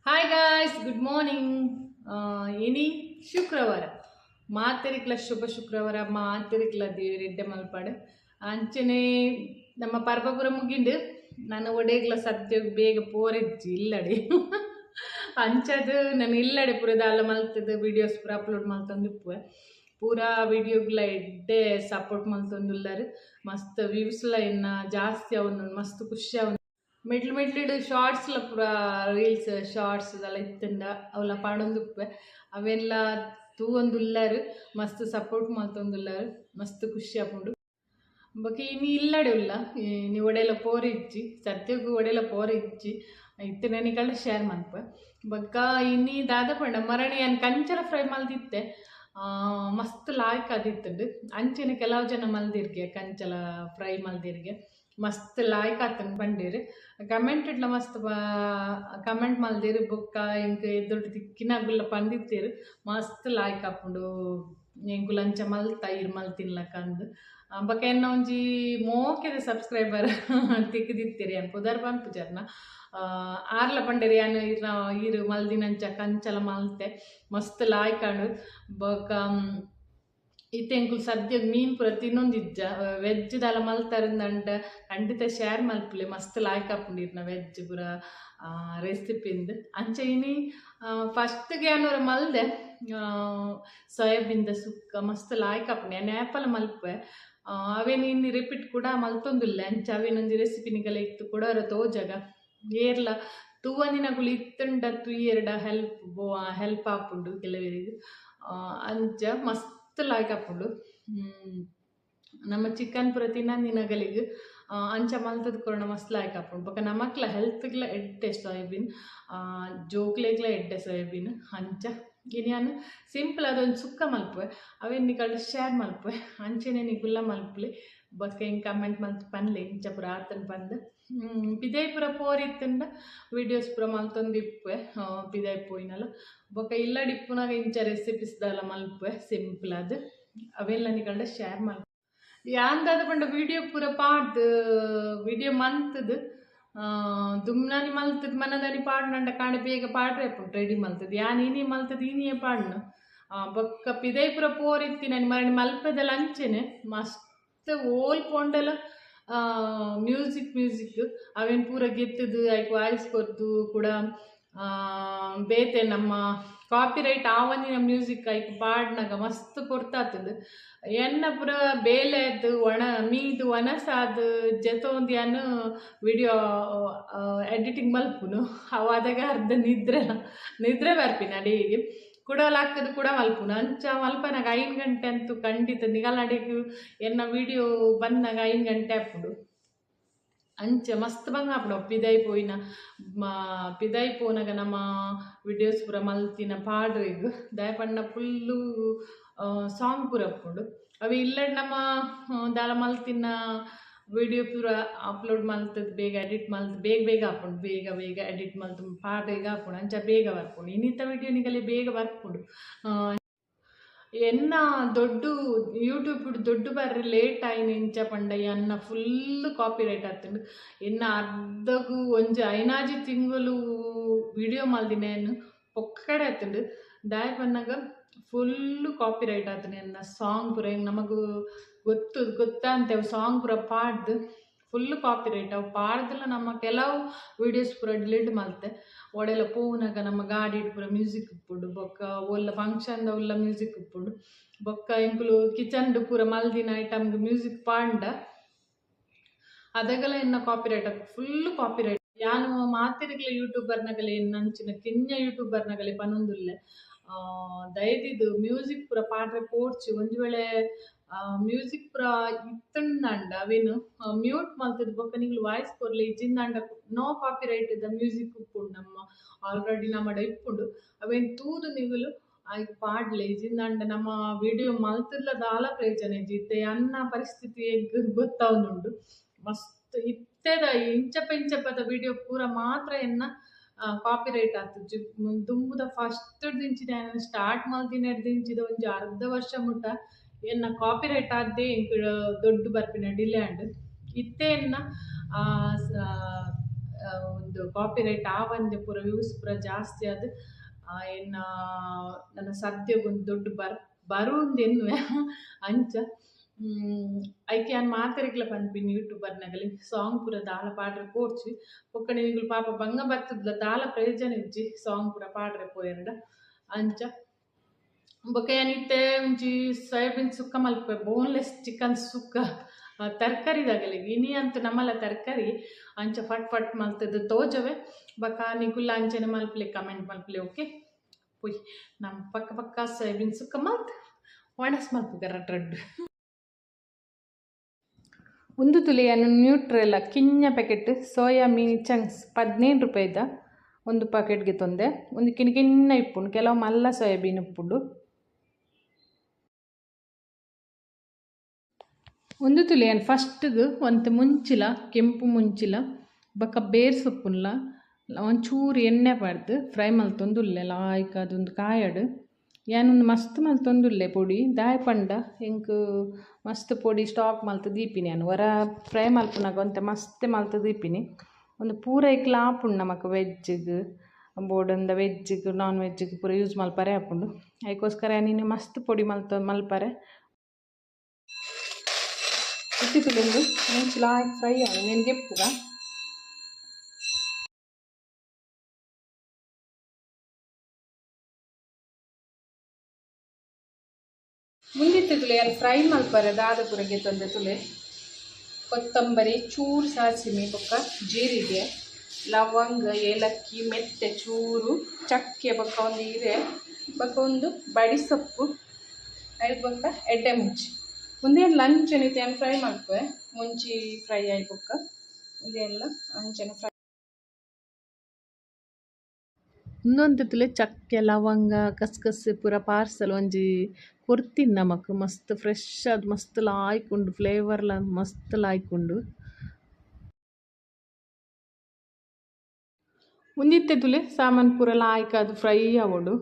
Hi guys, good morning. ಇನಿ ಶುಕ್ರವಾರ ಮಾತೆರಿಕ್ಲ ಶುಭ ಶುಕ್ರವಾರ ಮಾತೆರಿಕ್ಲ ದೇವರೆಡ್ಡೆ ಮಲ್ಪಾಡು ಅಂಚನೆ ನಮ್ಮ ಪರ್ಬಪುರ ಮುಗಿಂಡು ನಾನು ಒಡೆಗ್ಲ ಸದ್ಯ ಬೇಗ ಪೋರೆಜ್ಜಿ ಇಲ್ಲಡೆ ಅಂಚದು ನಾನು ಇಲ್ಲಡೆ ಪೂರದಾಲ ಮಲ್ತದ ವೀಡಿಯೋಸ್ ಪೂರ ಅಪ್ಲೋಡ್ ಮಲ್ತಂದು ಪೂರಾ ವಿಡಿಯೋಗ್ಲ ಎಡ್ಡೆ ಸಪೋರ್ಟ್ ಮಲ್ತೊಂದುಲ್ಲಾರು ಮಸ್ತ್ ವ್ಯೂಸ್ಲ ಇನ್ನ ಜಾಸ್ತಿ ಅವನು ಮಸ್ತ್ ಖುಷಿ ಅವನು ಮೆಟ್ಲು ಶಾರ್ಟ್ಸ್ಲ ಪೂರ ರೀಲ್ಸ್ ಶಾರ್ಟ್ಸ್ ಎಲ್ಲ ಇತ್ತಂಡ ಅವಲ್ಲ ಪಾಡೊಂದುಪ್ಪೆ ಅವೆಲ್ಲ ತೂವೊಂದುಲ್ಲಾರು ಮಸ್ತ್ ಸಪೋರ್ಟ್ ಮಲ್ತೊಂದುಲ್ಲಾರು ಮಸ್ತ್ ಖುಷಿ ಆಪುಂಡು ಬೊಕ ಇನಿ ಇಲ್ಲಡೆ ಉಲ್ಲ ನೀ ಒಡೆಲ ಪೋರೆ ಇಜ್ಜಿ ಸತ್ಯಗೂ ಒಡೆಲ ಪೋರೆ ಇಜ್ಜಿ ಇತ್ತು ನೆನಿಕಲ್ಡ ಶೇರ್ ಮನ್ಪ ಬೊಕ್ಕ ಇನಿ ದಾದ ಪಂಡ ಮರಣಿ ಅನ್ ಕಂಚಲ ಫ್ರೈ ಮಲ್ದಿತ್ತೆ ಮಸ್ತ್ ಲಾಯ್ಕ್ ಆದಿತ್ತುಂಡು ಅಂಚೆನೆ ಕೆಲವು ಜನ ಮಲ್ದಿರ್ಗೆ ಕಂಚಲ ಫ್ರೈ ಮಲ್ದಿರ್ಗೆ ಮಸ್ತ್ ಲಾಯ್ಕ್ ಆತನ್ ಬಂದಿರು ಕಮೆಂಟ್ ಇಟ್ಲ ಮಸ್ತ್ ಕಮೆಂಟ್ ಮಲ್ದಿರು ಬೊಕ್ಕ ಇಂಕ ಎದ್ದೊಟ್ಟು ತಿಕ್ಕಿನಾಗುಲ್ಲ ಪಂದಿತ್ತೇರು ಮಸ್ತ್ ಲಾಯ್ಕ್ ಆಪುಂಡು ಎಂಕು ಲಂಚ ಮಲ್ತ ಇರ್ ಮಲ್ತಿನ್ಲಕ ಅಂದು ಬೊಕ ಎನ್ನ ಒಂಜಿ ಮೋಕೆದ ಸಬ್ಸ್ಕ್ರೈಬರ್ ತಿಕ್ಕದಿತ್ತೀರಿ ಅನ್ ಪುದರ್ ಪನ್ಪು ಜರ್ನ ಆರ್ಲ ಪಂಡೇರಿ ಅನ್ ಇರ್ನ ಇರು ಮಲ್ದಿನಂಚ ಕಂಚಲ ಮಲ್ತೆ ಮಸ್ತ್ ಲಾಯ್ಕಾಂಡು ಬೊಕ ಇತ್ತೆಂಕುಲು ಸದ್ಯ ಮೀನು ಪೂರ ತಿನ್ನೊಂದಿಜ್ಜ ವೆಜ್ ದಾಲ ಮಲ್ತಾರಂದಂಡ ಖಂಡಿತ ಶೇರ್ ಮಲ್ಪುಲೆ ಮಸ್ತ್ ಲಾಯ್ಕ್ ಆಪುಂಡಿರ್ನ ವೆಜ್ ಪೂರ ರೆಸಿಪಿಂದು ಅಂಚ ಇನಿ ಫಸ್ಟ್ಗೆ ಅನ್ನೋರ ಮಲ್ದೆ ಸೋಯಾಬೀನ್ದ ಸುಕ್ಕ ಮಸ್ತ್ ಲಾಯ್ಕ್ ಆಪುಂಡು ಎನ್ನ ಆ್ಯಪಲ್ ಮಲ್ಪೆ ಅವೇನು ಇನ್ನು ರಿಪೀಟ್ ಕೂಡ ಮಲ್ತೊಂದುಲ್ಲ ಅಂಚ ಅವೇನೊಂದು ರೆಸಿಪಿ ನಿಗಲ ಇತ್ತು ಕೊಡೋರ ತೋಜಗ ಏರ್ಲ ತೂವನಿನಗುಲು ಇತ್ತುಂಡ ತುಯ್ಯೆರ್ಡ ಹೆಲ್ಪ್ ಆಪುಂಡು ಕೆಲವರಿಗೆ ಅಂಚ ಮಸ್ತ್ ಲಾಯ್ಕ್ ಆಪುಂಡು ನಮ್ಮ ಚಿಕನ್ ಪೂರ ತಿನ್ನಂದಿನಗಲಿಗೆ ಅಂಚ ಮಲ್ತದ ಕೊರೋಣ ಮಸ್ತ್ ಲಾಯ್ಕ್ ಆಪುಂಡು ಬೊಕ ನಮಕ್ಲ ಹೆಲ್ತ್ಗ್ಲ ಎಡ್ಡೆ ಸೋಯಾಬೀನ್ ಜೋಕ್ಲೆಗ್ಲ ಎಡ್ಡೆ ಸೋಯಾಬೀನ್ ಅಂಚ ಇನಿಯಾನು ಸಿಂಪಲ್ ಅದೊಂದು ಸುಕ್ಕ ಮಲ್ಪುವೆ ಅವೇನು ನಿಕಲ್ಡು ಶೇರ್ ಮಲ್ಪುವೆ ಅಂಚೆನೆ ನಿಗುಲ್ಲ ಮಲ್ಪುಲೆ ಬೊಕ ಹಿಂಗೆ ಕಮೆಂಟ್ ಮಲ್ತು ಪನ್ಲೆ ಇಂಚ ಪೂರ ಆತನ ಬಂದು ಪಿದೈ ಪೂರ ಪೋರಿತ್ತಂಡ ವೀಡಿಯೋಸ್ ಪೂರ ಮಲ್ತೊಂದಿಪ್ಪುವೆ ಪಿದೈ ಪೋಯಿನಲ್ಲ ಬೊಕ ಇಲ್ಲಡಿಪ್ಪುನಾಗ ಇಂಚ ರೆಸಿಪೀಸ್ದಲ್ಲ ಮಲ್ಪುವೆ ಸಿಂಪಲ್ ಅದು ಅವೆಲ್ಲ ನಿಕಲ್ಡ ಶೇರ್ ಮಲ್ಪು ಯಾಂದಾದ ಪಂಡ ವೀಡಿಯೋ ಪೂರ ಪಾಡ್ದು ವೀಡಿಯೋ ಮಂತದು ದುಮ್ನಾನಿ ಮಲ್ತದ ಮನದಾನಿ ಪಾಡ್ನಂಡ ಕಾಂಡ ಬೇಗ ಪಾಡ್ರೆ ಪುಂಟು ರೆಡಿ ಮಲ್ತದ ಯಾನ್ ಇನಿ ಮಲ್ತದ ಇನಿಯೇ ಪಾಡ್ನು ಬೊಕ್ಕ ಪಿದೈ ಪೂರ ಪೋರಿತ್ತಿ ನಾನು ಮರಣಿ ಮಲ್ಪೆದಲ್ಲ ಅಂಚೆನೆ ಮಸ್ತ್ ಓಲ್ ಪೊಂಡಲ ಮ್ಯೂಸಿಕ್ ಅವೇನು ಪೂರ ಗೆತ್ತದು ಆಯ್ಕೆ ವಾಯ್ಸ್ ಕೊರ್ದು ಕೂಡ ಬೇತೆ ನಮ್ಮ ಕಾಪಿರೈಟ್ ಆವನಿನ ಮ್ಯೂಸಿಕ್ ಆಯ್ಕೆ ಪಾಡ್ನಾಗ ಮಸ್ತ್ ಕೊಡ್ತಾತದು ಎನ್ನ ಪೂರ ಬೇಲೆದು ಮೀದು ಒಣಸಾದು ಜತೊಂದಿಯನ್ನು ವಿಡಿಯೋ ಎಡಿಟಿಂಗ್ ಮಲ್ಪುನು ಅವಾದಾಗ ಅರ್ಧ ನಿದ್ರೆ ಬರ್ಪಿನ ಅಡಿಗೆ ಕುಡಲಾಗ್ತದೆ ಕೂಡ ಮಲ್ಪುನು ಅಂಚ ಮಲ್ಪನಾಗ 5 ಗಂಟೆ ಅಂತೂ ಖಂಡಿತ ನಿಗಲಡಿಗೂ ಎನ್ನ ವಿಡಿಯೋ ಬಂದಾಗ 5 ಗಂಟೆ ಆಪುಡು ಅಂಚ ಮಸ್ತ್ ಬಂಗ ಆಪುಡು ಪಿದೈ ಪೋಯಿನ ಪಿದೈ ಪೋನಾಗ ನಮ್ಮ ವಿಡಿಯೋಸ್ ಪೂರ ಮಲ್ತಿನ ಪಾಡ್ರಿಗ್ ದಯಪಣ್ಣ ಫುಲ್ಲು ಸಾಂಗ್ ಪೂರ ಅಪ್ಪುಂಡು ಅವು ಇಲ್ಲಡ್ ನಮ್ಮ ದಾಲ ಮಲ್ತಿನ ವಿಡಿಯೋ ಪೂರ ಅಪ್ಲೋಡ್ ಮಲ್ತದ ಬೇಗ ಎಡಿಟ್ ಮಲ್ತು ಬೇಗ ಆಪುಂಡು ಬೇಗ ಎಡಿಟ್ ಮಲ್ತು ಪಾಡ್ರಿಗ ಆಪುಂಡು ಅಂಚ ಬೇಗ ಬರ್ಪುಂಡು ಇನ್ನಿತ ವಿಡಿಯೋ ನಿಗಲೆ ಬೇಗ ಬರ್ಪುಂಡು ಎನ್ನ ದೊಡ್ಡ ಯೂಟ್ಯೂಬ್ ದೊಡ್ಡ ಬರ್ರಿ ಲೇಟ್ ಆಯ್ನ ಇಂಚ ಪಂಡ ಎನ್ನ ಫುಲ್ ಕಾಪಿ ರೈಟ್ ಆತುಂಡು ಎನ್ನ ಅರ್ಧಗೂ ಒಂಜಿ 5 ತಿಂಗಳು ವಿಡಿಯೋ ಮಲ್ದಿನೇನು ಪೊಕ್ಕಡೆ ಆತುಂಡು ದಾಯ ಪನ್ನಾಗ ಫುಲ್ಲು ಕಾಪಿ ರೈಟ್ ಆತುಂಡು ಎನ್ನ ಸಾಂಗ್ ಪೂರ ಹಿಂಗೆ ನಮಗೂ ಗೊತ್ತಾ ಅಂತೇವೆ ಸಾಂಗ್ ಪೂರ ಪಾಡ್ದು ಫುಲ್ಲು ಕಾಪಿ ರೈಟ್ ಅವು ಪಾಡ್ದಲ್ಲ ನಮ್ಮ ಕೆಲವು ವೀಡಿಯೋಸ್ ಪೂರ ಡಿಲೀಟ್ ಮಲ್ತೆ ಒಡೆಲ್ಲ ಪೋನಾಗ ನಮ್ಮ ಗಾಡಿ ಪೂರ ಮ್ಯೂಸಿಕ್ ಉಪ್ಪುಂಡು ಬೊಕ್ಕ ಒಲ್ಲ ಫಂಕ್ಷನ್ದ ಉಲ್ಲ ಮ್ಯೂಸಿಕ್ ಉಪ್ಪುಂಡು ಬೊಕ್ಕ ಇಂಕುಲು ಕಿಚನ್ದು ಪೂರ ಮಲ್ದಿನ ಐಟಮ್ಗೆ ಮ್ಯೂಸಿಕ್ ಪಾಂಡ ಅದಗಲ ಎನ್ನ copyright full copyright ಯಾನು ಮಾತಿರಿಗ್ಲ ಯೂಟ್ಯೂಬರ್ನಗಲೆ ನಂಚಿನ ಕಿನ್ಯ ಯೂಟ್ಯೂಬರ್ನಗಲೆ ಪನೊಂದುಲ್ಲೆ ದಯದಿದು ಮ್ಯೂಸಿಕ್ ಪೂರ ಪಾಡ್ರೆ ಪೋಡ್ಚಿ ಒಂದು ವೇಳೆ ಮ್ಯೂಸಿಕ್ ಪೂರ ಇತ್ತಂಡ ಅವೇನು ಮ್ಯೂಟ್ ಮಲ್ತದ ಬೊಕ್ಕ ನಿಗ್ಲು ವಾಯ್ಸ್ ಕೊರ್ಲಿ ಇಜ್ಜಿಂದಾಂಡ ನೋ ಕಾಪಿ ರೈಟ್ ದ ಮ್ಯೂಸಿಕ್ ಉಪ್ಪುಂಡು ನಮ್ಮ ಆಲ್ರೆಡಿ ನಮ್ಮಡ ಇಪ್ಪುಂಡು ಅವೇನು ತೂದು ನಿಗುಲು ಆಯ್ಕೆ ಪಾಡ್ಲೆ ಇಜ್ಜಿಂದಾಂಡ ನಮ್ಮ ವಿಡಿಯೋ ಮಲ್ತಿರ್ಲ ದಾಲ ಪ್ರಯೋಜನ ಇಜ್ಜಿತ್ತೆ ಅನ್ನ ಪರಿಸ್ಥಿತಿ ಗೊತ್ತಾವನುಂಡು ಮಸ್ತ್ ಇತ್ತೆದ ಇಂಚಪ್ಪದ ವಿಡಿಯೋ ಪೂರ ಮಾತ್ರ ಎನ್ನ ಕಾಪಿ ರೈಟ್ ಆತು ದುಂಬುದ ಫಸ್ಟ್ ದಿಂಚಿದ ಸ್ಟಾರ್ಟ್ ಮಲ್ತಿನ ದಿಂಚಿದ ಒಂಜಿ ಅರ್ಧ ವರ್ಷ ಮುಟ್ಟ ಎನ್ನ ಕಾಪಿ ರೈಟ್ ಆದ್ದೇ ಇಂಕ ದೊಡ್ಡ ಬರ್ಪಿನ ಡಿಲ್ಯಾಂಡ್ ಇತ್ತೆ ಎನ್ನ ಒಂದು ಕಾಪಿರೈಟ್ ಆವಂದೆ ಪೂರ ವ್ಯೂಸ್ ಪೂರ ಜಾಸ್ತಿ ಅದು ಇನ್ನ ನನ್ನ ಸದ್ಯಗೊಂದು ದೊಡ್ಡ ಬರುಂದೆನ್ನುವೆ ಅಂಚ ಐಕೆ ನಾನು ಮಾತಾಡಿಕ್ಲ ಪನ್ಪಿನಿ ಯೂಟ್ಯೂಬರ್ನಾಗಲಿ ಸಾಂಗ್ ಪೂರ ದಾಲ ಪಾಡ್ರೆ ಪೋಡ್ಚಿ ಒಕ್ಕಡೆ ಈಗಲು ಪಾಪ ಬಂಗ ಬರ್ತದ್ಲ ದಾಲ ಪ್ರಯೋಜನ ಇಜ್ಜಿ ಸಾಂಗ್ ಪೂರ ಪಾಡ್ರೆ ಪೋಯರ್ಡ ಅಂಚ ಬೊಕ ಏನಿತ್ತೆ ಒಂಜಿ ಸೋಯಾಬೀನ್ ಸುಕ್ಕ ಮಲ್ಪೆ ಬೋನ್ಲೆಸ್ ಚಿಕನ್ ಸುಕ್ಕ ತರಕಾರಿದಾಗಲಿ ಇನಿ ಅಂತೂ ನಮ್ಮಲ್ಲ ತರಕಾರಿ ಅಂಚ ಫಟ್ ಫಟ್ ಮಲ್ತದ್ದು ತೋಜವೆ ಬಕ ನಿಗುಲ್ಲ ಅಂಚನೆ ಮಲ್ಪಲೆ ಕಮೆಂಟ್ ಮಲ್ಪಲೆ ಓಕೆ ಪುಯ್ ನಮ್ಮ ಪಕ್ಕ ಪಕ್ಕ ಸೋಯಾಬೀನ್ ಸುಕ್ಕ ಮಲ್ತ್ ಒಣಸ್ ಮಲ್ಪುಗ ರಡ್ಡು ಒಂದು ತುಲಿಯನ್ನು ನ್ಯೂಟ್ರೆಲ್ಲ ಕಿಂಜ ಪ್ಯಾಕೆಟ್ ಸೋಯಾ ಮೀನಿ ಚಂಕ್ಸ್ 15 ರೂಪಾಯಿದ ಒಂದು ಪ್ಯಾಕೆಟ್ಗೆ ತೊಂದೆ ಒಂದು ಕಿಣ್ಣ ಇಪ್ಪುಂಡು ಕೆಲವು ಮಲ್ಲ ಸೋಯಾಬೀನ್ ಉಪ್ಪುಂಡು ಒಂದು ತುಲಿಯನ್ನು ಫಸ್ಟ್ಗೆ ಒಂದು ಮುಂಚಿಲ ಕೆಂಪು ಮುಂಚಿಲ ಬಕ್ಕ ಬೇರ್ ಸೊಪ್ಪುಲ್ಲ ಒಂಚೂರು ಎಣ್ಣೆ ಪಡ್ದು ಫ್ರೈ ಮಲ್ತೊಂದುಲ್ಲೆ ಲಾಯ್ಕ್ ಅದೊಂದು ಕಾಯಡು ಏನೊಂದು ಮಸ್ತ್ ಮಲ್ತೊಂದುಲ್ಲೆ ಪೊಡಿ ದಾಯ ಪಂಡ ಇಂಕ್ ಮಸ್ತ್ ಪೊಡಿ ಸ್ಟಾಕ್ ಮಲ್ತು ದೀಪಿನಿ ನಾನು ಹೊರ ಫ್ರೈ ಮಲ್ಪುನಾಗ ಒಂತ ಮಸ್ತ್ ಮಲ್ತು ದೀಪಿನಿ ಒಂದು ಪೂರ ಇಕ್ಲ ಆಪುಂಡು ನಮಕ್ ವೆಜ್ಜಿಗೆ ಬೋರ್ಡಂದ ವೆಜ್ಜಿಗೆ ನಾನ್ ವೆಜ್ಜಿಗೆ ಪೂರ ಯೂಸ್ ಮಲ್ಪರೆ ಆಪುಂಡು ಅದಕ್ಕೋಸ್ಕರ ನೀನು ಮಸ್ತ್ ಪೊಡಿ ಮಲ್ಪರೆ ಇತ್ತಿತ್ತುಲೆಂದು ಮುಂಚಿಲ ಫ್ರೈ ಆಡು ನೀನು ಗೆಪ್ಪುಗ ಮುಂದಿತ್ತು ತುಲೆ ಅಲ್ಲಿ ಫ್ರೈ ಮಲ್ಪರೆ ದಾದ ಪುರಗೆ ತಂದೆ ತುಲೆ ಕೊತ್ತಂಬರಿ ಚೂರು ಸಾಸಿಮೆ ಬೊಕ್ಕ ಜೀರಿಗೆ ಲವಂಗ ಏಲಕ್ಕಿ ಮೆತ್ತೆ ಚೂರು ಚಕ್ಕೆ ಬೊಕ್ಕ ಒಂದು ಹೀರೆ ಬೊಕ್ಕ ಒಂದು ಬಡಿ ಸೊಪ್ಪು ಐದು ಬೊಕ್ಕ ಎಡ್ಡೆ ಮುಂಚಿ ಮುಂದೇನು ಲಂಚ್ ಏನಿತ್ತು ಫ್ರೈ ಮಲ್ಪೆ ಮುಂಚಿ ಫ್ರೈ ಆಗಿ ಬೊಕ್ಕ ಮುಂದೆಲ್ಲ ಅಂಚನೆ ಫ್ರೈ ಇನ್ನೊಂದು ತುಲೆ ಚಕ್ಕೆ ಲವಂಗ ಕಸ್ಕಸ್ ಪೂರ ಪಾರ್ಸಲ್ ಒಂಜಿ ಕೊರ್ತಿನ್ ನಮಕ್ ಮಸ್ತ್ ಫ್ರೆಶ್ ಅದು ಮಸ್ತ್ ಲಾಯ್ಕುಂಡು ಫ್ಲೇವರ್ಲ ಮಸ್ತ್ ಲಾಯ್ಕುಂಡು ಮುಂದಿತ್ತೆ ತುಲೆ ಸಾಮಾನು ಪೂರ ಲಾಯ್ಕ್ ಅದು ಫ್ರೈ ಆವೋಡು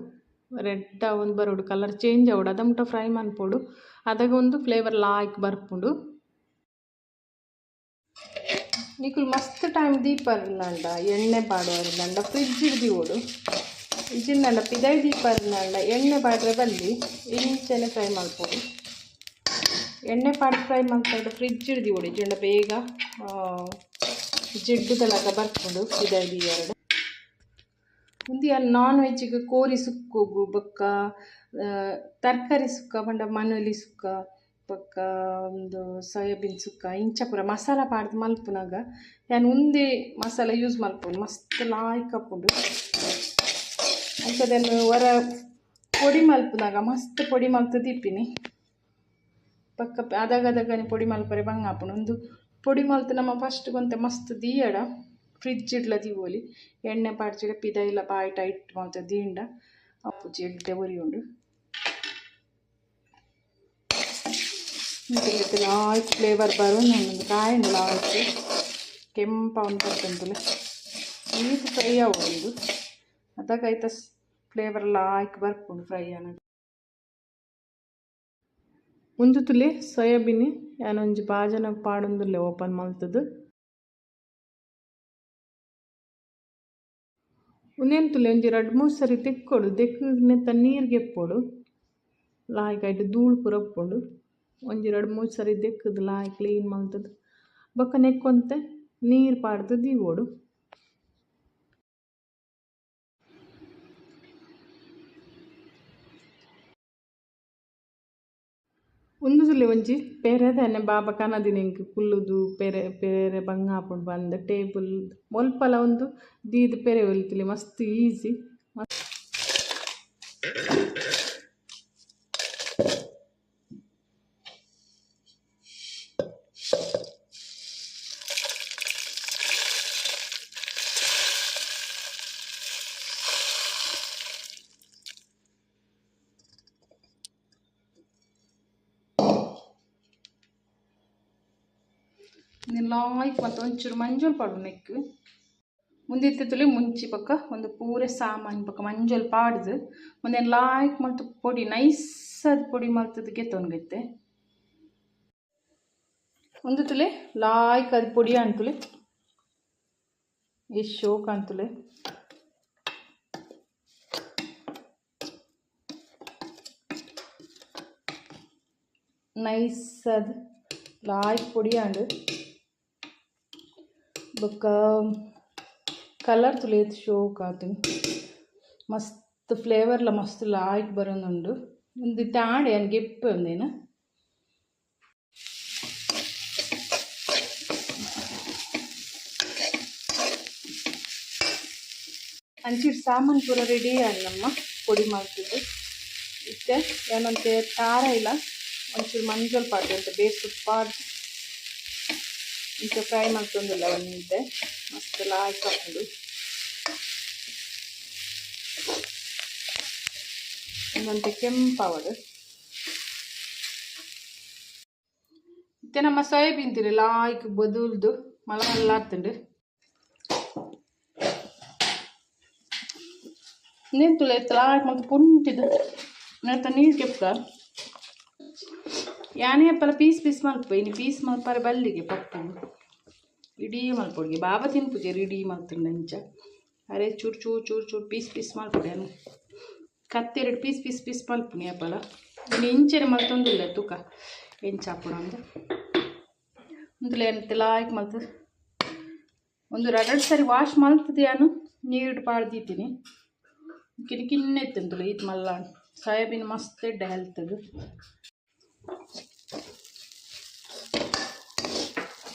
ರೆಡ್ ಒಂದು ಬರೋಡು ಕಲರ್ ಚೇಂಜ್ ಆವೋಡು ಅದಮುಟ ಫ್ರೈ ಮನ್ಪೋಡು ಅದಾಗ ಒಂದು ಫ್ಲೇವರ್ ಲಾಯ್ಕ್ ಬರ್ಪುಂಡು ನಿಕುಲು ಮಸ್ತ್ ಟೈಮ್ ದೀಪರ್ನಂಡ ಎಣ್ಣೆ ಪಾಡುವರ್ನಂಡ ಫ್ರಿಡ್ಜ್ ಹಿಡ್ದಿವೋಡು ಇಜಿಂದಂಡ ಪಿದೈ ದೀಪರ್ನಂಡ ಎಣ್ಣೆ ಪಾಡ್ರೆ ಬಲ್ಲಿ ಇಂಚನೆ ಫ್ರೈ ಮಲ್ಪೋಡು ಎಣ್ಣೆ ಪಾಡಿ ಫ್ರೈ ಮಲ್ಪೋಡು ಫ್ರಿಡ್ಜ್ ಹಿಡ್ದಿವೋಡು ಇಜಿಂಡ ಬೇಗ ಜಿಡ್ಡುದಲಾಗ ಬರ್ಪುಂಡು ಪಿದೈ ದೀಯರ್ಡು ಮುಂದೆ ಅಲ್ಲಿ ನಾನ್ ವೆಜ್ಜಿಗೆ ಕೋರಿ ಸುಕ್ಕೋಗು ಬೊಕ್ಕ ತರಕಾರಿ ಸುಕ್ಕ ಪಂಡ ಮನಲಿ ಸುಕ್ಕ ಬೊಕ್ಕ ಒಂದು ಸೋಯಾಬೀನ್ ಸುಕ್ಕ ಇಂಚ ಪೂರ ಮಸಾಲ ಪಾಡ್ದು ಮಲ್ಪುನಾಗ ನಾನು ಒಂದೇ ಮಸಾಲ ಯೂಸ್ ಮಲ್ಪುಂಡು ಮಸ್ತ್ ಲಾಯ್ಕ್ ಆಪುಂಡು ಅಂಚದನ್ನು ಹೊರ ಪೊಡಿ ಮಲ್ಪುನಾಗ ಮಸ್ತ್ ಪೊಡಿ ಮಲ್ತು ದಿಪ್ಪಿನಿ ಪಕ್ಕ ಅದಾಗದಾಗನೆ ಪೊಡಿ ಮಲ್ಪರೆ ಬಂಗ ಆಪುಂಡು ಒಂದು ಪೊಡಿ ಮಲ್ತು ನಮ್ಮ ಫಸ್ಟ್ ಗೊಂತೆ ಮಸ್ತ್ ದೀಯಡ ಫ್ರಿಡ್ಜ್ ಇಡ್ಲ ದಿವೋಲಿ ಎಣ್ಣೆ ಪಾಡ್ಚಿಡ ಪಿದ ಇಲ್ಲ ಬಾಯಿ ಟೈಟ್ ಮಲ್ತ ದೀಂಡ ಅಪ್ಪುಜಿ ಎಡ್ಡೆ ಒರಿಯುಂಡು ಲಾಯ್ಕ್ ಫ್ಲೇವರ್ ಬರೋ ನನ್ನೊಂದು ಕಾಯಿಂಡು ಲಾಯ್ಕ್ ಕೆಂಪ ಒಂದು ಬರ್ತಂತಲೆ ನೀರು ಫ್ರೈ ಆಗೋದು ಅದಕ್ಕಾಯ್ತ ಫ್ಲೇವರ್ ಲಾಯ್ಕ್ ಬರ್ಪುಂಡು ಫ್ರೈ ಅನ್ನೋದು ಒಂದು ತುಲೆ ಸೋಯಾಬೀನ್ ಏನೊಂಜಿ ಬಾಜನ ಪಾಡೊಂದುಲ್ಲೆ ಓಪನ್ ಮಲ್ತದು ಒಂದೇನು ತುಲೆ ಒಂಜಿ 2-3 ಸರಿ ತೆಕ್ಕೊಡು ನೆತ್ತ ನೀರಿಗೆ ಎಪ್ಪೋಡು ಲಾಯ್ಕ್ ಆಯ್ತು ಧೂಳು ಪೂರ ಉಪ್ಪುಂಡು ಒಂಜಿ 2-3 ಸರಿ ದೆಕ್ಕದು ಲಾಯ್ ಕ್ಲೀನ್ ಮಲ್ತದು ಬೊಕ್ಕ ನೆಕ್ಕೊಂತೆ ನೀರು ಪಾಡ್ದು ದೀವೋಡು ಒಂದು ತುಲೆ ಒಂಜಿ ಪೆರೆದನೆ ಬಾಬಾ ಕನದಿನೆಂಕ್ ಕುಲ್ಲುದು ಪೆರೆ ಬಂಗ ಹಾಕೊಂಡು ಬಂದ ಟೇಬಲ್ ಮೊಲ್ಪಲ ಒಂದು ದೀದು ಪೆರೆ ಒಲ್ತಿಲಿ ಮಸ್ತ್ ಈಸಿ ಲಾಯ್ಕ್ ಮತ್ತು ಒಂಚೂರು ಮಂಜೂರು ಪಾಡು ನೆಕ್ ಮುಂದಿತ್ತುಲಿ ಮುಂಚಿ ಪಕ್ಕ ಒಂದು ಪೂರೆ ಸಾಮಾನು ಪಕ್ಕ ಮಂಜೋಲ್ ಪಾಡ್ದು ಮುಂದೆ ಲಾಯ್ಕ್ ಮತ್ತು ಪೊಡಿ ನೈಸಾದ ಪೊಡಿ ಮಲ್ತದಕ್ಕೆ ತೊಂದೈತೆ ಒಂದು ತುಲೆ ಲಾಯ್ಕ್ ಅದು ಪೊಡಿ ಅಂಟುಲೆ ಎಷ್ಟು ಶೋ ಕಾಣ್ತಲೆ. ನೈಸ್ ಅದು ಲಾಯ್ಕ್ ಪೊಡಿಯಾಂಡು ಬೊಕ್ಕ ಕಲರ್ ತುಲೇದು ಶೋ ಕಾತು ಮಸ್ತ್ ಫ್ಲೇವರ್ಲ ಮಸ್ತ್ ಲಾಯ್ಕ್ ಬರೋನುಂಡು. ಒಂದು ತಾಂಡೆ ಅನ್ ಗೆಪ್ಪೆ ಒಂದೇನು ಅಂಚಿಟ್ಟು ಸಾಮಾನು ಪೂರ ರೆಡಿ ನಮ್ಮ ಪೊಡಿ ಮಾಡ್ತಿದ್ದು ಇತ್ತೆ ಏನಂತೆ ಖಾರ ಇಲ್ಲ ಒಂಚೂರು ಮಂಜಲ್ ಪಾಡ್ದು ಅಂತ ಬೇಯಿಸಿ ಪಾಡ್ದು ಇಂಥ ಫ್ರೈ ಮಾಡ್ಕೊಂದಿಲ್ಲ ಒಂದಿಂತೆ ಮಸ್ತ್ ಲಾಯ್ಕ್ ಹಾಕೊಂಡು ಒಂದಂತೆ ಕೆಂಪಾವಡು ಇತ್ತೆ ನಮ್ಮ ಸೋಯಾಬೀನ್ ತಿರಿ ಲಾಯ್ಕ್ ಬದುಲ್ದು ಮಲ ಮಲ್ಲ ಆಗ್ತುಂಡು. ನೀನು ತುಳ ಲಾಯ್ಕ್ ಮತ್ತು ಪುಂಟಿದ್ದು ನೆತ್ತ ನೀರು ಕೆಪ್ಪ ಯಾನೇ ಅಪ್ಪಲ್ಲ ಪೀಸ್ ಮಲ್ಪು ಇನ್ನು ಪೀಸ್ ಮಲ್ಪಾರ ಬಲ್ಲಿಗೆ ಪಪ್ಪು ಇಡೀ ಮಲ್ಪೊಡಿಗೆ ಬಾಬಾ ತಿನ್ಪುಜೇರು ಇಡೀ ಮಲ್ತುಂಡು ಅಂಚ ಅರೆ ಚೂರು ಚೂರು ಚೂರು ಚೂರು ಪೀಸ್ ಮಲ್ಪೊಡಿ ಅನ್ನು ಕತ್ತೆರಡು ಪೀಸ್ ಮಲ್ಪುನಿ ಅಪ್ಪಲ್ಲ ಇನ್ನು ಇಂಚೆನೆ ಮಲ್ತೊಂದಿಲ್ಲ ತೂಕ ಎಂಚ ಹಾಕೋಣ ಅಂತ ಒಂದುಲೆ ಎಂತ ಲಾಯ್ಕ್ ಮಲ್ತು ಒಂದು 2 ಸರಿ ವಾಶ್ ಮಲ್ತದೆ ನಾನು ನೀರು ಪಾಡ್ದಿದ್ದೀನಿ ಕಿನ್ನೆತ್ತಂತುಲು ಇದು ಮಲ್ಲ ಸೋಯಾಬೀನ್ ಮಸ್ತ್ ಇಡ್ಡೆ ಹೆಲ್ತ್ಗೆ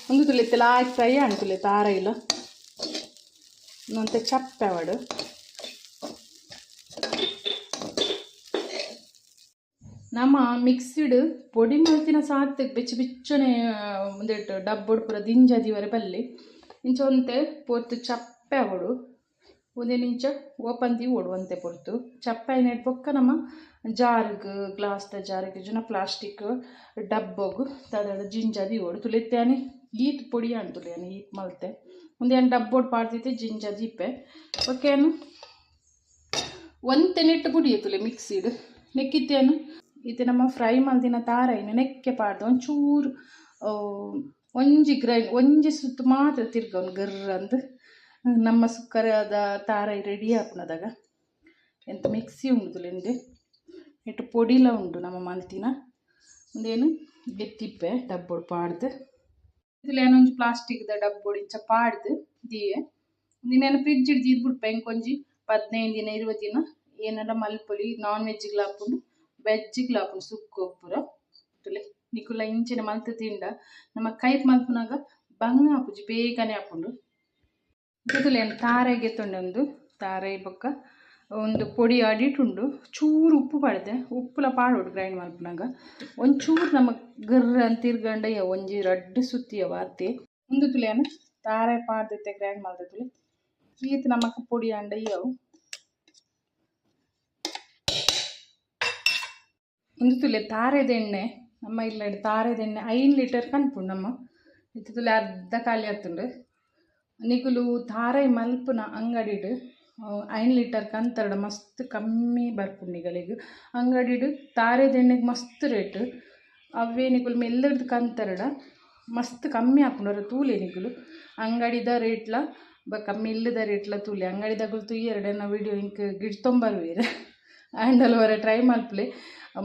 ಒಂದು ತುಳಿತೆ ಲಾಯ್ಕ್ ಫ್ರೈ ಅಂಟುಲೆ ತಾರ ಇಲ್ಲ ಇನ್ನೊಂತೆ ಚಪ್ಪೆ ಅವಡು ನಮ್ಮ ಮಿಕ್ಸಿಡ್ ಪೊಡಿ ಮಲ್ತಿನ ಸಾತ್ ಬೆಚ್ಚನೆ ಒಂದೆಟ್ಟು ಡಬ್ಬೊಡು ಪೂರ ದಿಂಜದಿವರೆ ಬಲ್ಲಿ ಇಂಚ ಒಂತೆ ಪೊರ್ತು ಚಪ್ಪೆ ಅವಡು ಒಂದೇ ನಿಂಚ ಓಪನ್ದಿ ಓಡುವಂತೆ ಪೊರ್ತು ಚಪ್ಪೆ ನೆಟ್ ಬೊಕ್ಕ ನಮ್ಮ ಜಾರ್ಗ್ ಗ್ಲಾಸ್ದ ಜಾರ್ಗ್ ಜನ ಪ್ಲಾಸ್ಟಿಕ್ ಡಬ್ಬಗು ತದ ಜಿಂಜದಿ ಓಡು ತುಳಿತಾನೆ ಈತ್ ಪೊಡಿ ಅಂಟುಲಿಯಾನೆ ಈತ್ ಮಲ್ತೆ ಒಂದೇ ಡಬ್ಬೋಡು ಪಾಡ್ತಿದ್ದೆ ಜಿಂಜದಿ ಇಪ್ಪೆ ಓಕೆನು ಒಂತೆ ನೆಟ್ಟು ಪುಡಿಯತ್ತುಲೆ ಮಿಕ್ಸಿಡ್ ನೆಕ್ಕಿತ್ತೇನು ಇದು ನಮ್ಮ ಫ್ರೈ ಮಲ್ದಿನ ತಾರ ಇನ್ನು ನೆಕ್ಕೆ ಪಾಡ್ದು ಒಂಚೂರು ಒಂಜಿ ಸುತ್ತು ಮಾತ್ರ ತಿರ್ಗ ಒಂದು ಗರ್ರ ಅಂದು ನಮ್ಮ ಸುಕ್ಕರದ ತಾರ ರೆಡಿ ಹಾಪುನದಾಗ ಎಂತ ಮಿಕ್ಸಿ ಉಂಡುದುಲೆಂದು ಇಟ್ಟು ಪೊಡಿಲ ಉಂಡು ನಮ್ಮ ಮಲ್ತಿನ ಒಂದೇನು ಗೆತ್ತಿಪ್ಪೆ ಡಬ್ಬೋಡು ಪಾಡ್ದು ಇದಿಲ್ಲ ಏನೊಂಜಿ ಪ್ಲಾಸ್ಟಿಕ್ದ ಡಬ್ಬೋಡು ಇಂಚ ಪಾಡ್ದು ದೀಯೆ ಒಂದಿನೇನು ಫ್ರಿಡ್ಜ್ ಹಿಡ್ದು ಇದ್ಬಿಡ್ಪೆ ಇಂಕೊಂಜಿ 15 ದಿನ 20 ದಿನ ಏನಾರ ಮಲ್ಪೊಲಿ ನಾನ್ ವೆಜ್ಜಿಗೆ ಹಾಕೊಂಡು ವೆಜ್ಜಿಗೆ ಹಾಕೊಂಡು ಸುಕ್ಕು ಪೂರ ತುಲೆ ನಿಕುಲ ಇಂಚಿನ ಮಲ್ತು ತಿಂಡ ನಮ್ಮ ಕೈಪ್ ಮಲ್ಪುನಾಗ ಬಂಗ ಹಾಪುಜಿ ಬೇಗನೆ ಹಾಕೊಂಡು ಗೊತ್ತಲ್ಲ ಏನು ತಾರೆಗೆ ತೊಂಡೊಂದು ತಾರೆ ಬೊಕ್ಕ ಒಂದು ಪೊಡಿ ಆಡಿಟ್ಟುಂಡು ಚೂರು ಉಪ್ಪು ಪಾಡಿದೆ ಉಪ್ಪುಲ ಪಾಡೋಡು ಗ್ರೈಂಡ್ ಮಲ್ಪುನಾಗ ಒಂಚೂರು ನಮ್ಮ ಗರ್ರ ಅಂತ ತಿರ್ಗಂಡ ಒಂಜಿ ರಡ್ಡು ಸುತ್ತಿಯ ವಾರ್ತೆ ಒಂದು ತುಲೆಯನ್ನು ತಾರೆ ಪಾಡ್ದೈತೆ ಗ್ರೈಂಡ್ ಮಾಡ್ದೆ ತುಲೆ ಈತ ನಮಕ್ ಪೊಡಿ ಅಂಡ ಇಯವು ಒಂದು ತುಲೆ ತಾರೆದೆಣ್ಣೆ ನಮ್ಮ ಇಲ್ಲ ತಾರೆದೆಣ್ಣೆ 5 ಲೀಟರ್ ಕನ್ಪುಂಡು ನಮ್ಮ ಇದು ತುಲೆ ಅರ್ಧ ಖಾಲಿ ಆತುಂಡು ನಿಕುಲು ತಾರೈ ಮಲ್ಪುನ ಅಂಗಡಿಡು 5 ಲೀಟರ್ ಕಂತರಡ ಮಸ್ತ್ ಕಮ್ಮಿ ಬರ್ಪುಂಡು ನಿಗಳಿಗೆ ಅಂಗಡಿಡು ತಾರೆದೆಣ್ಣೆಗೆ ಮಸ್ತ್ ರೇಟ್ ಅವೇ ನಿಕುಲು ಮೆಲ್ಲಡ್ದು ಕಂತರಡ ಮಸ್ತ್ ಕಮ್ಮಿ ಹಾಕೊಂಡ್ರ ತೂಲೆ ನಿಕುಲು ಅಂಗಡಿದ ರೇಟ್ಲ ಬಕ್ಕ ಮಿಲ್ಲದ ರೇಟ್ಲ ತೂಲೆ ಅಂಗಡಿದಾಗಲು ತುಯ್ಯರಡೆ ನಾವು ವಿಡಿಯೋ ಇಂಕ್ ಗಿಡ್ತೊಂಬರುವೇರೆ ಆ್ಯಂಡಲ್ವರ ಟ್ರೈ ಮಲ್ಪಲೆ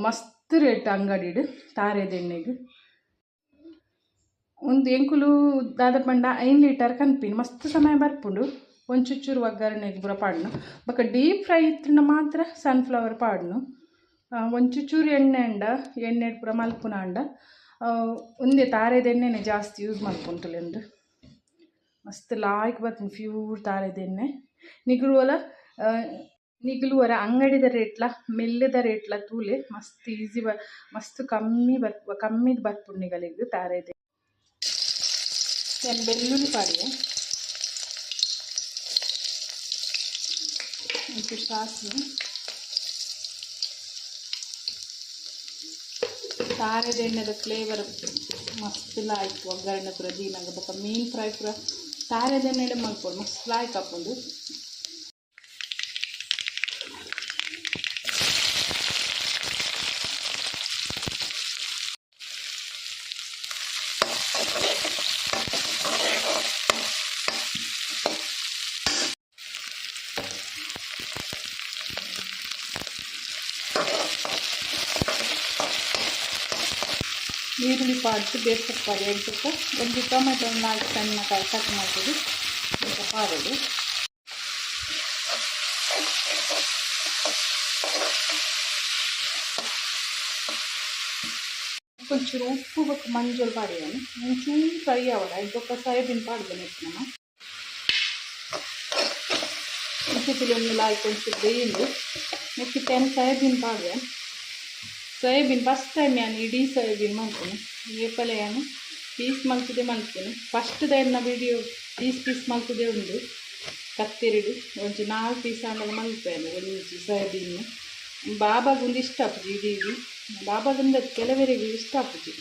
ಮಸ್ತ್ ರೇಟ್ ಅಂಗಡಿಡು ತಾರೆದೆಣ್ಣೆಗೆ ಒಂದು ಎಂಕುಲು ದಾದ ಪಂಡ 5 ಲೀಟರ್ ಕನ್ಪಿನ್ ಮಸ್ತ್ ಸಮಯ ಬರ್ಪುಂಡು ಒಂಚೂರು ಒಗ್ಗರಣೆಗೆ ಪೂರ ಪಾಡ್ನು ಬೊಕ್ಕ ಡೀಪ್ ಫ್ರೈ ಇತ್ತಿನ ಮಾತ್ರ ಸನ್ಫ್ಲವರ್ ಪಾಡ್ನು ಒಂಚೂರು ಎಣ್ಣೆ ಪೂರ ಮಲ್ಪುನ ಅಂಡ ಒಂದೇ ತಾರೆದೆಣ್ಣೆನೆ ಜಾಸ್ತಿ ಯೂಸ್ ಮಲ್ಪುಂಟುಲೆಂದು ಮಸ್ತ್ ಲಾಯ್ಕ್ ಬರ್ಪುಂಡು ಪ್ಯೂರ್ ತಾರೆದೆಣ್ಣೆ ನಿಗುಲುವರ ಅಂಗಡಿದ ರೇಟ್ಲ ಮೆಲ್ಲದ ರೇಟ್ಲ ತೂಲೆ ಮಸ್ತ್ ಈಸಿ ಮಸ್ತ್ ಕಮ್ಮಿದು ಬರ್ಪುಂಡು ನಿಗಳಿಗೆ ತಾರೆದೆಣ್ಣೆ ಬೆಳ್ಳುಳ್ಳಿ ಪಾಡಿಗೆ ಒಂಚೂರು ಸಾಸಿವೆ ತಾರೆದೆಣ್ಣೆದ ಫ್ಲೇವರ್ ಮಸ್ತ್ ಲಾಯ್ಕ್ ಒಗ್ಗರಣೆ ಪೂರ ದೀನಾಗ ಬೊಕ್ಕ ಮೀನು ಫ್ರೈ ಪೂರ ತಾರೆದೆಣ್ಣೆಡೆ ಮಲ್ಪೊಡು ಮಸ್ತ್ ಲಾಯ್ಕ್ ಹಾಕೊಂಡು ಈರುಳ್ಳಿ ಪಾಡ್ದು ಬೇಯಿಸೋದು ಎಡ್ಸಕ್ಕೆ ಒಂದು ಟೊಮೆಟೊ 4 ಸಣ್ಣಕಾಯಿ ಕಟ್ ಮಾಡ್ಬೋದು ಪಾಡೋದು. కొంచెం ఉప్పు ఒక మంజూరు పాడేయాలి. కొంచెం ఫ్రై అవ్వాలి. ఇంకొక సోయాబీన్ పాడదాం ఎట్లా ఉప్పులు లాగా కొంచెం వేయండి. నెక్స్ట్ 10 ಸೋಯಾಬೀನ್ ಪಾಡಿದೆ. ಸೋಯಾಬೀನ್ ಫಸ್ಟ್ ಟೈಮ್ ನಾನು ಇಡೀ ಸೋಯಾಬೀನ್ ಮಾಡ್ತೀನಿ. ಏಪಲೆಯನ್ನು ಪೀಸ್ ಮಲ್ತಿದೆ ಮಾಡ್ತೀನಿ. ಫಸ್ಟ್ ದೈನ ವಿಡಿಯೋ ಪೀಸ್ ಮಲ್ತಿದೆ ಉಂಡು ಕತ್ತೆರಡು ಒಂಚು 4 ಪೀಸ್ ಆಮೇಲೆ ಮಲ್ಪೇನು ಒಂದು ಸೋಯಾಬೀನ್. ಬಾಬಾಗೆ ಒಂದು ಇಷ್ಟ ಆಗ್ತದೆ ಇಡೀ ಬಾಬಾಗಂದ ಕೆಲವರಿಗೆ ಇಷ್ಟ ಆಗ್ತದೆ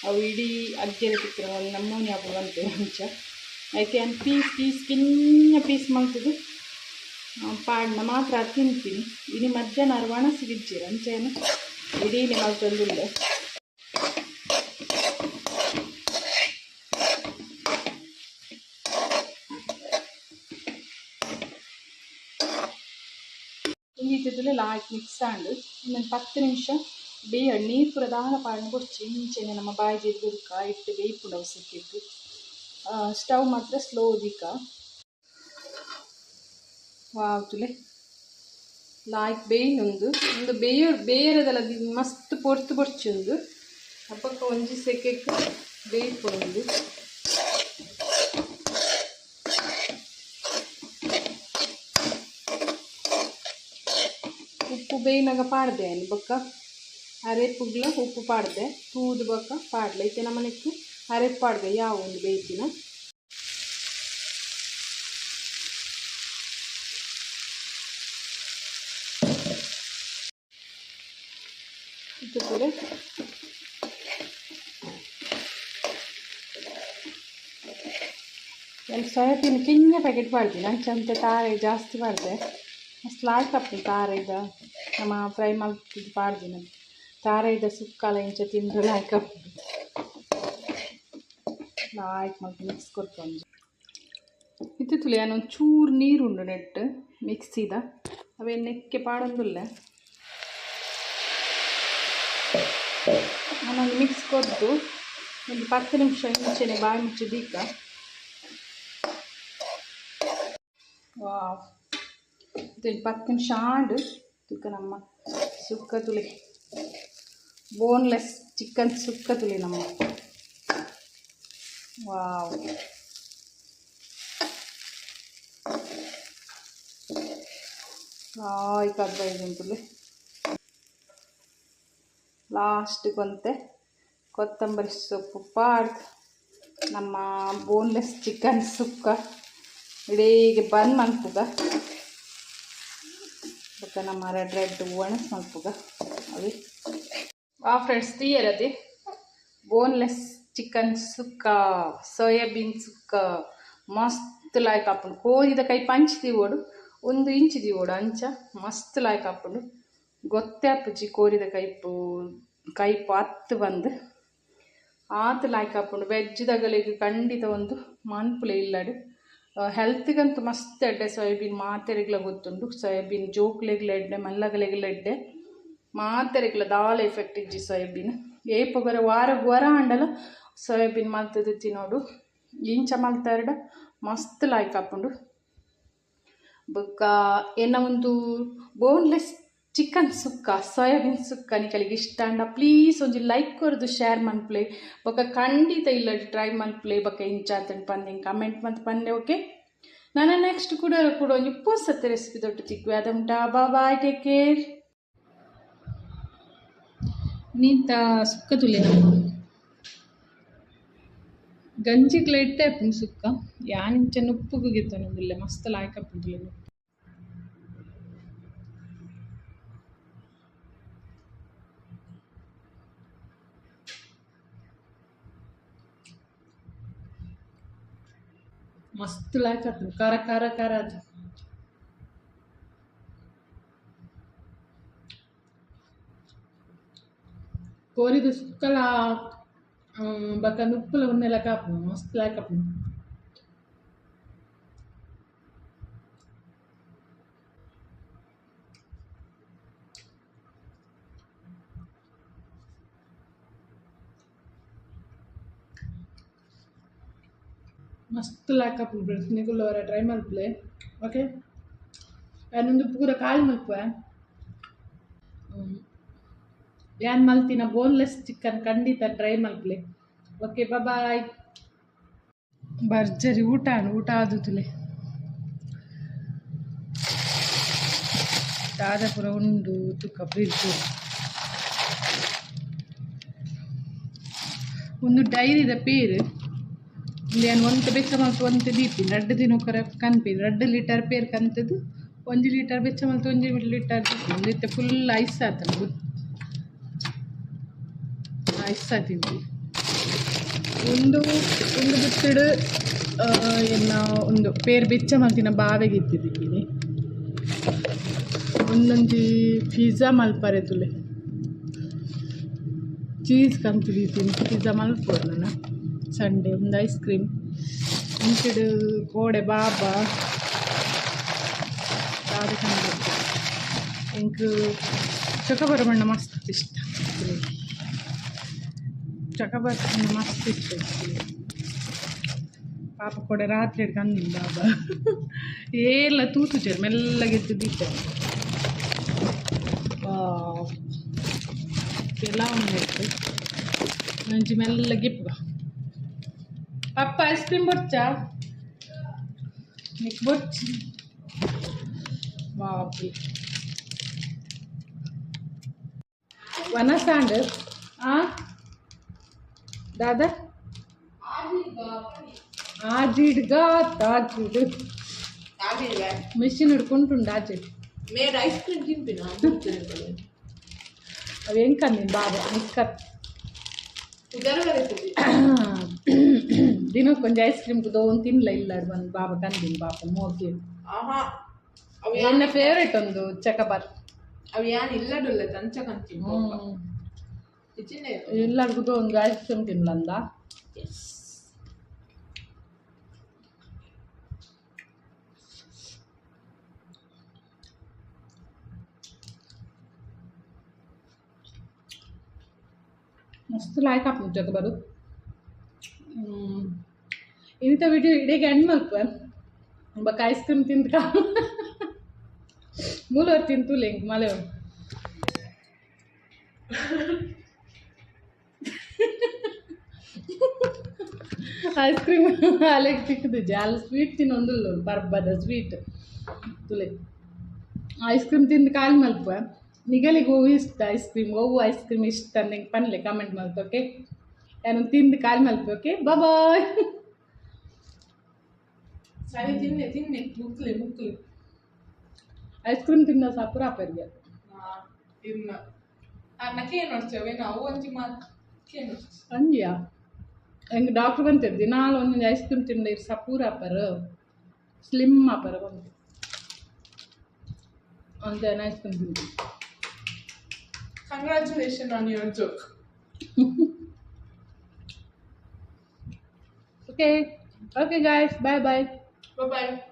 ಅವು ಇಡೀ ಅಜ್ಜರ ಚಿತ್ರ ಒಂದು ನಮ್ಮೂನಿ ಹಬ್ಬ ಬಂತು ಮುಂಚೆ ಯಾಕೆ ಪೀಸ್ ಕಿನ್ನ ಪೀಸ್ ಮಾಡ್ತದೆ ಪಾಡ್ನ ಮಾತ್ರ ತಿಂತೀನಿ. ಇನ್ನು ಮಧ್ಯಾಹ್ನ ಒಣ ಸಿಗಿಜ್ಜೀರ ಅಂಚೇನು ಇಡೀ ಮಲ್ತಂದಿಲ್ಲ. ఇంగిట్లే లాస్ట్ మిక్స్ ఆండు నేను 10 నిమిషం ಬೇಯ ನೀರು ಪೂರ ದಾನ ಪಾಡಿನ ಕೊಚ್ಚಿ ಇಂಚೆನೆ ನಮ್ಮ ಬಾಯಿ ಜೀರಿಗೆ ಇಟ್ಟು ಬೇಯ್ಪುಂಡು ಸಿಕ್ಕಿಟ್ಟು ಸ್ಟವ್ ಮಾತ್ರ ಸ್ಲೋ ದಿಕ್ಕ ವಾವ್ತುಲೆ ಲಾಯ್ಕ್ ಬೇಯ್ನುಂದು ಒಂದು ಬೇಯರದಲ್ಲ ಮಸ್ತ್ ಪೊರ್ತು ಪೊರ್ಚುಂದು ಅಪ್ಪಕ್ಕ ಒಂಜಿ ಸೆಕೆಕ್ಕೆ ಬೇಯ್ಪುಂಡು. ಉಪ್ಪು ಬೇಯ್ನಾಗ ಪಾಡ್ದೆ ಅಲ್ಲಿ ಬೊಕ್ಕ ಅರೆಪ್ಪುಗ್ಲ ಉಪ್ಪು ಪಾಡ್ದೆ ತೂದು ಬೊಕ್ಕ ಪಾಡ್ಲೆ ಐತೆ ನಮ್ಮನೆಕ್ಕೆ ಅರೆಪ್ಪು ಪಾಡ್ದೆ ಯಾವ ಒಂದು ಬೇಯ್ತಿನ ಇಟ್ಟುಕೊಳ್ಳಿ. ಒಂದು ಸೋಯಾಬೀನ್ ಕಿನ್ನ ಪ್ಯಾಕೆಟ್ ಪಾಡ್ತೀನಿ ಅಂಚಂತೆ ತಾರೆ ಜಾಸ್ತಿ ಪಾಡ್ದೆ ಅಷ್ಟು ಲಾಯ್ಕ್ ಆಗ್ತದೆ. ತಾರೆದ ನಮ್ಮ ಫ್ರೈ ಮಾಡ್ತಿದ್ದು ಪಾಡ್ದಿನ ತಾರೆದ ಸುಕ್ಕಲ ಇಂಚ ತಿಂದು ಲಾಯ್ಕ್ ಆಗ್ತದೆ. ಲಾಯ್ಕ್ ಮಾಡಿ ಮಿಕ್ಸ್ ಕೊಡ್ಕೊಂಡು ಇತ್ತಿತ್ತುಲೆ ನಾನೊಂದು ಚೂರು ನೀರುಂಡು ನೆಟ್ಟು ಮಿಕ್ಸಿದ ಅವೇ ನೆಕ್ಕೆ ಪಾಡೊಂದುಲ್ಲ ನಾನೊಂದು ಮಿಕ್ಸ್ ಕೊದ್ದು ಒಂದು 10 ನಿಮಿಷ ಇಂಚೆನೆ ಬಾಯಿ ಮುಚ್ಚಿ ದೀಕ ವಾವ್ 10 ನಿಮಿಷ ಆಂಡು ತುಕ್ಕ ನಮ್ಮ ಸುಕ್ಕ ತುಳಿ ಬೋನ್ಲೆಸ್ ಚಿಕನ್ ಸುಕ್ಕ ತುಳಿ ನಮ್ಮ ವಾವ್ ಕಬ್ಬೈದುಂಟುಲಿ ಲಾಸ್ಟ್ ಕೊಂತೆ ಕೊತ್ತಂಬರಿ ಸೊಪ್ಪು ಪಾಡ್ದು ನಮ್ಮ ಬೋನ್ಲೆಸ್ ಚಿಕನ್ ಸುಕ್ಕ ಇಡೀಗೆ ಬಂದ್ ಮಲ್ಪುಗ ಬೊಕ್ಕ ನಮ್ಮ ರೆಡ್ ಒಣಸ್ ಮಲ್ಪುಗ ಅವಿ ಫ್ರೆಂಡ್ಸ್ ತೀಯರದಿ ಬೋನ್ಲೆಸ್ ಚಿಕನ್ ಸುಕ್ಕ ಸೋಯಾಬೀನ್ ಸುಕ್ಕ ಮಸ್ತ್ ಲಾಯ್ಕ್ ಹಾಕೊಂಡು ಕೋರಿದ ಕೈ ಪಂಚ್ದಿ ಓಡು 1 ಇಂಚಿದಿ ಓಡು ಅಂಚ ಮಸ್ತ್ ಲಾಯ್ಕ್ ಹಾಕೊಂಡು ಗೊತ್ತೇ ಅಪ್ಪುಜಿ ಕೋರಿದ ಕೈಪು ಹತ್ತು ಬಂದು ಆತು ಲಾಯ್ಕ್ ಹಾಕೊಂಡು ವೆಜ್ದಗಳಿಗೆ ಖಂಡಿತ ಒಂದು ಮನ್ಪುಲೆ ಇಲ್ಲಡು. ಹೆಲ್ತ್ಗಂತೂ ಮಸ್ತ್ ಎಡ್ಡೆ ಸೋಯಾಬೀನ್ ಮಾತೆರೆಗ್ಲ ಗೊತ್ತುಂಡು. ಸೋಯಾಬೀನ್ ಜೋಕ್ಲೆಗ್ಲ ಎಡ್ಡೆ ಮಲ್ಲಗಲೆಗ್ಲ ಎಡ್ಡೆ ಮಾತೆರೆಗ್ಲ ದಾಳ ಎಫೆಕ್ಟ್ ಇಜ್ಜಿ ಸೋಯಾಬೀನ್ ಏಪೊಗರ ವಾರ ಅಂಡಲ ಸೋಯಾಬೀನ್ ಮಲ್ತದು ತಿನ್ನೋಡು ಇಂಚ ಮಲ್ತಾರಡ ಮಸ್ತ್ ಲಾಯ್ಕ್ ಹಾಕೊಂಡು ಬೊಕ್ಕ ಎನ್ನ ಒಂದು ಬೋನ್ಲೆಸ್ ಚಿಕನ್ ಸುಕ್ಕ ಸೋಯಾಬೀನ್ ಸುಕ್ಕ ನಿಕಲಿಗೆ ಇಷ್ಟ ಅಂಡ ಪ್ಲೀಸ್ ಒಂಜಿ ಲೈಕ್ ಕೊರದು ಶೇರ್ ಮನ್ಪ್ಲೆ ಬೊಕ್ಕ ಖಂಡಿತ ಇಲ್ಲ ಟ್ರೈ ಮನ್ಪ್ಲೆ ಬೊಕ್ಕ ಇಂಚ ಅಂತಂದು ಪಂದೆ ಕಮೆಂಟ್ ಮತ್ತು ಪಂದೆ. ಓಕೆ ನಾನು ನೆಕ್ಸ್ಟ್ ಕೂಡ ಒಂಜಿ ಪೊಸತ್ತೆ ರೆಸಿಪಿ ತೊಟ್ಟು ತಿಕ್ವೆ ಅದುಂಟಾ. Bye take care. ನೀತ ಸುಕ್ಕ ತುಲೆ ನಮ್ಮ ಗಂಜಿಗ್ಲ ಇಟ್ಟೆ ಅಪ್ಪನ ಸುಕ್ಕ ಯಾನಿಂಚ ನುಪ್ಪುಗೂ ಗಿತ್ತನೊಂದಿಲ್ಲ ಮಸ್ತ್ ಲಾಯ್ಕ್ ಅಪ್ಪುದಿಲ್ಲ ನುಪ್ಪು ಮಸ್ತ್ ಲಾಯ್ಕ್ ಆಗ್ತದೆ ಖಾರ ಅದು ಕೋರಿದು ಸುಕ್ಕಲ ಬಕ್ಕ ನುಪ್ಪುಲ ಉನ್ನೆಲ್ಲ ಕಾಪು ಮಸ್ತ್ ಲಾಯ್ಕ್ ಆಗ್ತದೆ. ಮಸ್ತ್ ಲಾಕಪ್ ನಿಗುಲ್ ಅವರ ಟ್ರೈ ಮಲ್ಪಲೆ ಓಕೆ ಯಾನೊಂದು ಪೂರ ಕಾಳು ಮಲ್ಪುವೆ ಯಾನ್ ಮಲ್ತಿನ ಬೋನ್ಲೆಸ್ ಚಿಕನ್ ಖಂಡಿತ ಟ್ರೈ ಮಲ್ಪಲೆ ಓಕೆ ಬಾಯ್ ಭರ್ಜರಿ ಊಟ ಆದುತುಲೆ ದಾದ ಪೂರ ಉಂಡು ತುಕ್ಕ ಫ್ರಿಜ್ ಒಂದು ಡೈರಿದ ಪೇರು నేను 1 ಬೆಚ್ಚಮಲ್ತು 1 ದೀಪಿನ 2 ದಿನಕ್ಕರ ಕನ್ಪಿನ 2 ಲೀಟರ್ ಪೇರ್ ಕಂತದ್ದು 1 ಲೀಟರ್ ಬೆಚ್ಚಮಲ್ತು 1 ಲೀಟರ್ ದೀಪಿನ ಫುಲ್ ಐಸ್ ಆತನ ಐಸ್ ಆತಿದ್ದು ಒಂದು ಬಿತ್ತಿಡು ಎನ್ನ ಒಂದು ಪೇರ್ ಬೆಚ್ಚಮಲ್ತಿನ ಬಾವೆಗೆ ಇತ್ತಿದ್ದೀನಿ ಒಂದೊಂದು ಪಿಜ್ಜಾ ಮಲ್ಪರೆ ತುಲೆ ಚೀಸ್ ಕಂತು ದೀತೀನಿ ಪಿಜ್ಜಾ ಮಲ್ಪೋಡು ನಾನು ಸಂಡೇ ಒಂದು ಐಸ್ ಕ್ರೀಮ್ ಇಂಚಿಡು ಕೋಡೆ ಬಾಬಾ ಯಾರು ಕಂಡು ಇಂಕ್ ಚೊಕಬರ ಬಣ್ಣ ಮಸ್ತ್ ಇಷ್ಟ ಚೊಕಬರ ಬಣ್ಣ ಮಸ್ತ್ ಇಷ್ಟ ಪಾಪ ಕೊಡೆ ರಾತ್ರಿ ಕಂದಿಲ್ಲ ಬಾಬಾ ಎಲ್ಲ ತೂತು ಚೇರು ಮೆಲ್ಲಗೆದ್ದು ದೀಪ ಎಲ್ಲ ಒಂದು ಮಂಚಿ ಮೆಲ್ಲಗಿಪ್ಪ ಅಪ್ಪ ಐಸ್ ಕ್ರೀಮ್ ಬೊಚ್ಚಾ ನಿಕ್ ಬೊಚ್ಚಿ ಬಾಪಿ ವನಸಾಂಡ್ दादा ಆಜಿಡ್ಗಾ ತಾಜಿಡ್ ಮೆಷಿನ್ ಹಿಡ್ಕೊಂಡುಂಡು ಆಜಿಡ್ ಮೇಡ್ ಐಸ್ ಕ್ರೀಮ್ ತಿಂಪಿನ ಅವೇನು ಕಂದಿನ ಬಾಬಾ ನಿಕ್ಕತ್ ದಿನಕ್ಕೊಂದು ಐಸ್ ಕ್ರೀಮ್ ಕುದೋನ್ ತಿನ್ಲ ಇಲ್ಲ ಬಂದು ಬಾಬಾ ಕಂದಿನ ಬಾಬಾ ಮೋಗಿ ನನ್ನ ಫೇವ್ರೇಟ್ ಒಂದು ಚಕಬಾರ್ ಅವು ಯಾನ್ ಇಲ್ಲಡುಲ್ಲ ತಂಚ ಕಂತೀನಿ ಎಲ್ಲರಿಗೂ ಒಂದು ಐಸ್ ಕ್ರೀಮ್ ತಿನ್ಲಂದ मस्त लायक आप जग बरू इंत वीडियो इडेಗೆ ಎಂಡ್ ಮಲ್ಪೆ ಬಕ ಐಸ್ ಕ್ರೀಮ್ ತಿಂದ್ಕ ಮೂಲೋರ್ ತಿಂತು ಲಿಂಕ್ ಮಲೆ ಐಸ್ ಕ್ರೀಮ್ ಅಲೆಗ್ ತಿಕ್ಕದು ಜಾಲ ಸ್ವೀಟ್ ತಿನ್ನೊಂದುಲ್ಲ ಬರ್ಬದ ಸ್ವೀಟ್ ತುಲೆ ಐಸ್ ಕ್ರೀಮ್ ತಿಂದು ಕಾಲ್ ಮಲ್ಪೆ ನಿಗಲಿಗೆ ಹೂವು ಇಷ್ಟ ಐಸ್ ಕ್ರೀಮ್ ಹೂವು ಐಸ್ ಕ್ರೀಮ್ ಇಷ್ಟ ನಿಂಗೆ ಪನ್ಲೆ ಕಮೆಂಟ್ ಮಾಡ್ತು ಓಕೆ ನಾನು ತಿಂದು ಕಾಲ್ ಮಲ್ಪೆ ಓಕೆ ಬಾಯ್ ಸರಿ ತಿನ್ನೆ ಮುಕ್ಲಿ ಐಸ್ ಕ್ರೀಮ್ ತಿನ್ನ ಸಾಪುರ ಅಪ್ಪರಿಗೆ ತಿನ್ನ ಅನ್ನಕ್ಕೆ ನೋಡ್ತೇವೆ ನಾವು ಒಂಜಿ ಮಾತು ಅಂದ್ಯಾ ಹೆಂಗೆ ಡಾಕ್ಟ್ರ್ ಬಂತಿರ್ದಿ ನಾಳೆ ಒಂದೊಂದು ಐಸ್ ಕ್ರೀಮ್ ತಿಂದ ಇರು ಸಪೂರ ಅಪ್ಪರ ಸ್ಲಿಮ್ ಅಪ್ಪರ ಬಂದು ಒಂದು ಐಸ್ ಕ್ರೀಮ್ ತಿಂದು Congratulations on your joke. Okay guys, bye. Bye.